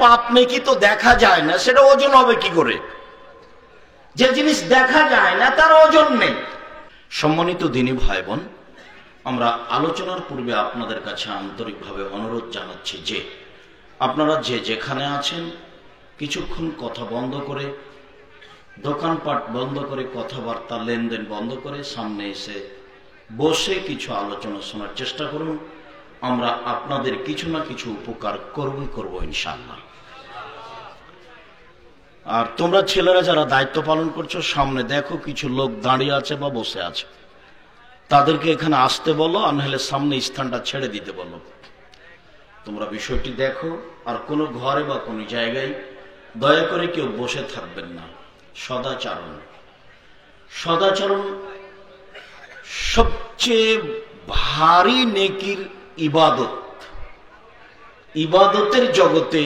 পাপ নেকি তো দেখা যায় না, সেটা ওজন হবে কি করে? যে জিনিস দেখা যায় না তার ওজন নেই। সম্মানিত দিনী ভাই বোন, আমরা আলোচনার পূর্বে আপনাদের কাছে আন্তরিকভাবে অনুরোধ জানাচ্ছি যে আপনারা যে যেখানে আছেন কিছুক্ষণ কথা বন্ধ করে, দোকানপাট বন্ধ করে, কথাবার্তা লেনদেন বন্ধ করে সামনে এসে বসে কিছু আলোচনা শোনার চেষ্টা করুন। আমরা আপনাদের কিছু না কিছু উপকার করব ইনশাআল্লাহ। আর তোমরা ছেলেরা যারা দায়িত্ব পালন করছো, সামনে দেখো কিছু লোক দাঁড়িয়ে আছে বা বসে আছে, তাদেরকে এখানে আসতে বলো, আর নাহলে সামনে স্থানটা ছেড়ে দিতে বলো। তোমরা বিষয়টি দেখো। আর কোনো ঘরে বা কোনো জায়গায় দয়া করে কেউ বসে থাকবেন না। সদাচরণ, সদাচরণ সবচেয়ে ভারী নেকির ইবাদত। ইবাদতের জগতে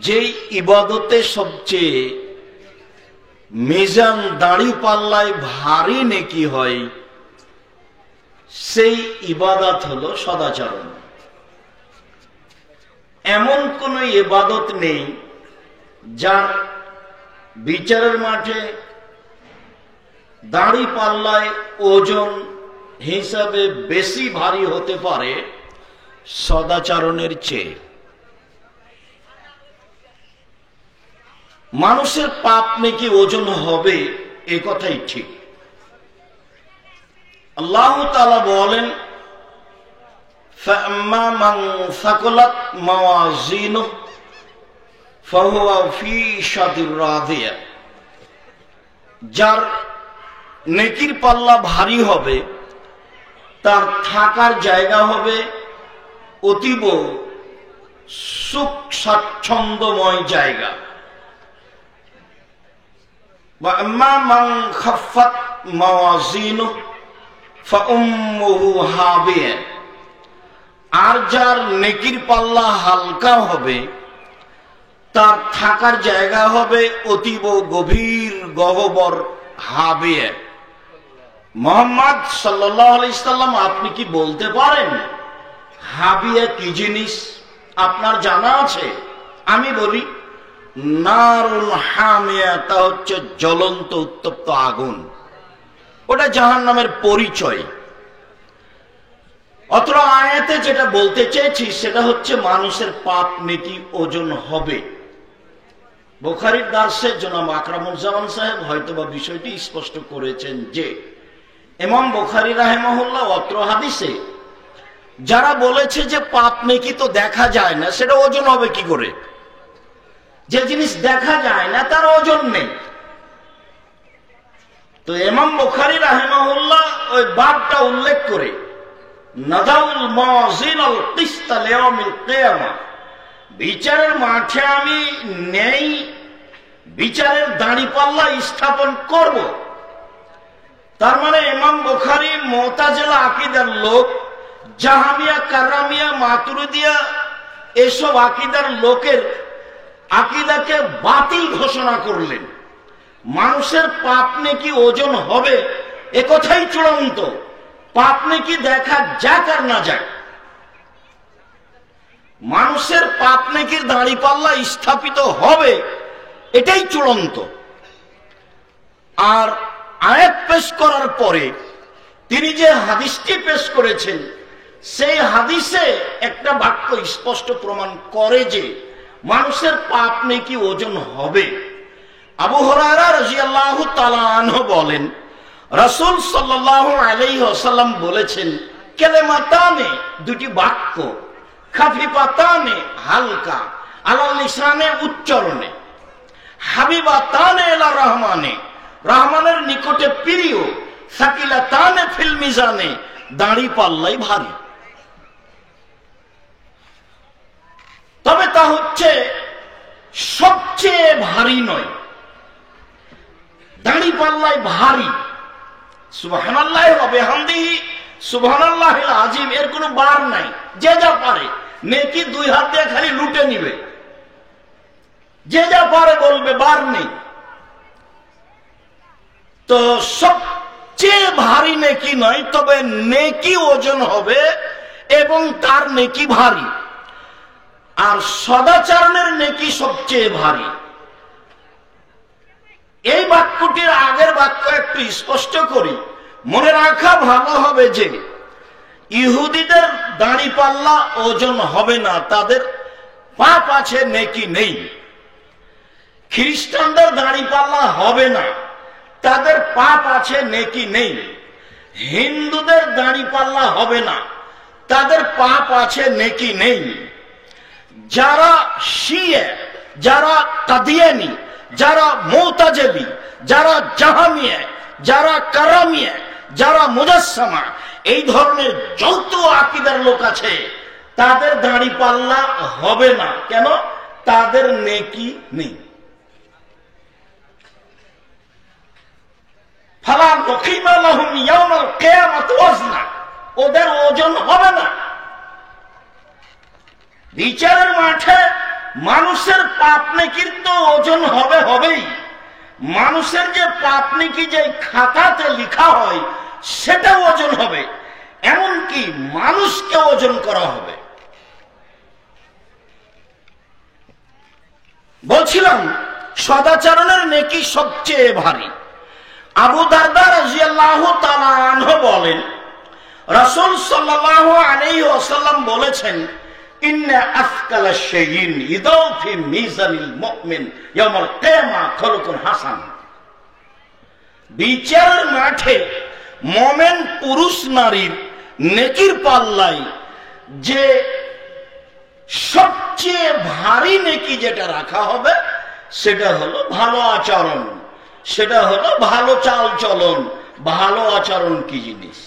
যেই ইবাদতে সবচেয়ে মিজান দাড়ি পাল্লায় ভারী নেকি হয়, সেই ইবাদত হলো সদাচরণ। এমন কোন ইবাদত নেই যার বিচারের মাঠে দাড়ি পাল্লায় ওজন হিসাবে বেশি ভারী হতে পারে সদাচরণের চেয়ে। মানুষের পাপ নেকি ওজন হবে, এ কথাই ঠিক। আল্লাহ তাআলা বলেন, فَأَمَّا مَنْ ثَقُلَتْ مَوَازِينُهُ فَهُوَ فِي عِيشَةٍ رَاضِيَةٍ। যার নেকির পাল্লা ভারী হবে তার থাকার জায়গা হবে অতীব সুখ স্বাচ্ছন্দ্যময় জায়গা। وَأَمَّا مَنْ خَفَّتْ مَوَازِينُهُ فَأُمُّهُ هَاوِيَةٌ। আর যার নেকির পাল্লা হালকা হবে তার থাকার জায়গা হবে অতীব গভীর গহ্বর হাবিয়া। মুহাম্মদ সাল্লাল্লাহু আলাইহি সাল্লাম, আপনি কি বলতে পারেন হাবিয়া কি জিনিস? আপনার জানা আছে? আমি বলি, নারুল হামিয়া, তা হচ্ছে জ্বলন্ত উত্তপ্ত আগুন। ওটা জাহান্নামের পরিচয়। অত্র আয়াতে যেটা বলতে চেয়েছি সেটা হচ্ছে মানুষের পাপ নেকি ওজন হবে। বুখারীর দার্সে জনাব আকরামুজ্জামান সাহেব হয়তোবা বিষয়টি স্পষ্ট করেছেন যে ইমাম বুখারী রাহিমাহুল্লাহ অত্র হাদিসে যারা বলেছে যে পাপ নেকি তো দেখা যায় না, সেটা ওজন হবে কি করে? যে জিনিস দেখা যায় না তার ওজন নেই। তো ইমাম বুখারী রাহিমাহুল্লাহ ওই বাবটা উল্লেখ করে, নাদাউল মাওয়াজিনাল কিসত লিয়াউমিল কিয়ামাহ, বিচারের মাঠে আমি নেই বিচারের দাঁড়িপাল্লা স্থাপন করব। তার মানে ইমাম বুখারী মুতাজিলা আকীদার লোক, জাহামিয়া, কারামিয়া, মাতুরিদিয়া এসব আকীদার লোকের আকীদাকে বাতিল ঘোষণা করলেন। মানুষের পাপ নেকি ওজন হবে, এ কথাই চূড়ান্ত। পাপ নেকি দেখা যাক আর না যাক, মানুষের পাপ নেকির দাঁড়িপাল্লা স্থাপিত হবে, এটাই চূড়ান্ত। আর আয়াত পেশ করার পরে তিনি যে হাদিসটি পেশ করেছেন, সেই হাদিসে একটা বাক্য স্পষ্ট প্রমাণ করে যে মানুষের পাপ নেকি ওজন হবে। আবু হুরায়রা রাদিয়াল্লাহু তাআলা আনহু বলেন, রাসূল সাল্লাল্লাহু আলাইহি ওয়াসাল্লাম বলেছেন, কালিমাতানে, দুটি বাক্য, খাফিফাতানে, হালকা, আলাল লিসানে, উচ্চারণে, হাবিবাতানে ইলা রহমানে, রহমানের নিকটে প্রিয়, সাকিলাতানে ফিল মিজানে, দাঁড়ি পাল্লাই ভারী। তবে তা হচ্ছে সবচেয়ে ভারী নয়, দাঁড়ি পাল্লায় ভারী। সুবহানাল্লাহি ওয়া বিহামদিহি সুবহানাল্লাহিল আযীম, এর কোনো বার নাই। যে যা পারে নেকি দুই হাত দিয়ে খালি লুটে নিবে, যে যা পারে বলবে, বার নেই। তো সবচেয়ে ভারী নেকি নয়, তবে নেকি ওজন হবে এবং তার নেকি ভারী। আর সদাচরণের নেকি সবচেয়ে ভারী। এই বাক্যটির আগের বাক্য একটু স্পষ্ট করি, মনে রাখা ভালো হবে যে ইহুদিদের দাঁড়িপাল্লা ওজন হবে না, তাদের পাপ আছে নেকি নেই। খ্রিস্টানদের দাঁড়িপাল্লা হবে না, তাদের পাপ আছে নেকি নেই। হিন্দুদের দাঁড়িপাল্লা হবে না, তাদের পাপ আছে নেকি নেই। যারা শিয়া, যারা কাদিয়ানি, যারা মুতাজিলি, যারা জাহামিয়া, যারা কারামিয়া, যারা মুজাসসামা, এই ধরনের যত আকীদার লোক আছে তাদের দাঁড়িপাল্লা হবে না। কেন? তাদের নেকি নেই। ফালা নকিমা লাহুম ইয়াউমাল কিয়ামাত ওয়াজনা, ওদের ওজন হবে না। বিচারের মাঠে মানুষের পাপ নেকির তো ওজন হবেই। মানুষের যে পাপ নেকি যে খাতাতে লেখা হয় সেটা ওজন হবে, এমনকি মানুষকে ওজন করা হবে। বলছিলাম সদাচরণের নেকি সবচেয়ে ভারী। আবু দারদা রাদিয়াল্লাহু তাআলা আনহু বলেন, রাসূল সাল্লাল্লাহু আলাইহি ওয়াসাল্লাম বলেছেন, ইন্না আফকালা শাইইন ইদাউ ফি মিজানিল মুমিন ইয়াউমাল কিয়ামা খুলুকুন হাসান। বিচারের মাঠে মুমিন পুরুষ নারীর নেকির পাল্লায় যে সবচেয়ে ভারী নেকি যেটা রাখা হবে সেটা হলো ভালো আচরণ, সেটা হলো ভালো চাল চলন। ভালো আচরণ কি জিনিস?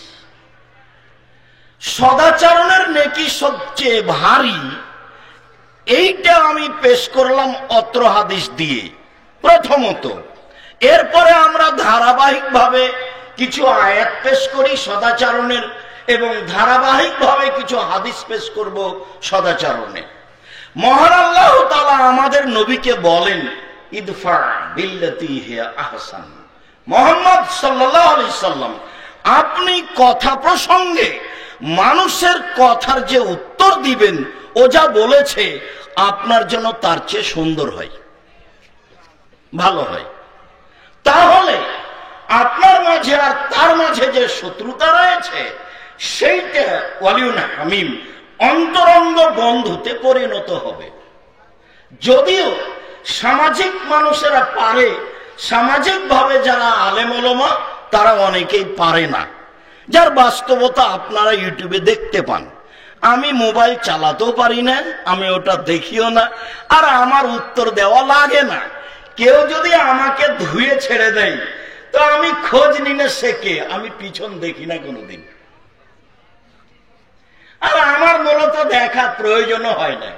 সদাচরণের নেকি সবচেয়ে ভারী, এইটা আমি পেশ করলাম অত্র হাদিস দিয়ে প্রথমত। এরপরে আমরা ধারাবাহিকভাবে কিছু আয়াত পেশ করি সদাচরণের, এবং ধারাবাহিকভাবে কিছু হাদিস পেশ করব সদাচরণে। মহান আল্লাহ তাআলা আমাদের নবীকে বলেন, ইদফা বিল্লাতি হিয়া আহসান। মুহাম্মদ সাল্লাল্লাহু আলাইহি সাল্লাম, আপনি কথা প্রসঙ্গে মানুষের কথার যে উত্তর দিবেন, ও যা বলেছে আপনার জন্য তার চেয়ে সুন্দর হয়, ভালো হয়। তাহলে আপনার মাঝে আর তার মাঝে যে শত্রুতা রয়েছে সেইটা ওয়ালিউন হামিম, অন্তরঙ্গ বন্ধুতে পরিণত হবে। যদিও সামাজিক মানুষেরা পারে, সামাজিক ভাবে যারা আলেম ওলামা তারা অনেকেই পারে না, যার বাস্তবতা আপনারা ইউটিউবে দেখতে পান। আমি মোবাইল চালাতেও পারি না, আমি ওটা দেখিও না, আর আমার উত্তর দেওয়া লাগে না। কেউ যদি আমাকে ধুয়ে ছেড়ে দেয় তো আমি খোঁজ নিনে শেখে, আমি পিছন দেখি না কোনোদিন। আর আমার মূলত দেখা প্রয়োজনও হয় না।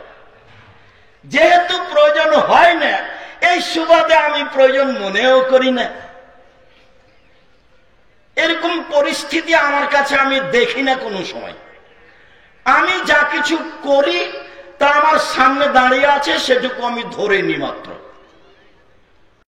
যেহেতু প্রয়োজন হয় না, এই সুবাদে আমি প্রয়োজন মনেও করি না। এরকম পরিস্থিতি আমার কাছে আমি দেখি না কোনো সময়। আমি যা কিছু করি তা আমার সামনে দাঁড়িয়ে আছে, সেটুকু আমি ধরে নি মাত্র।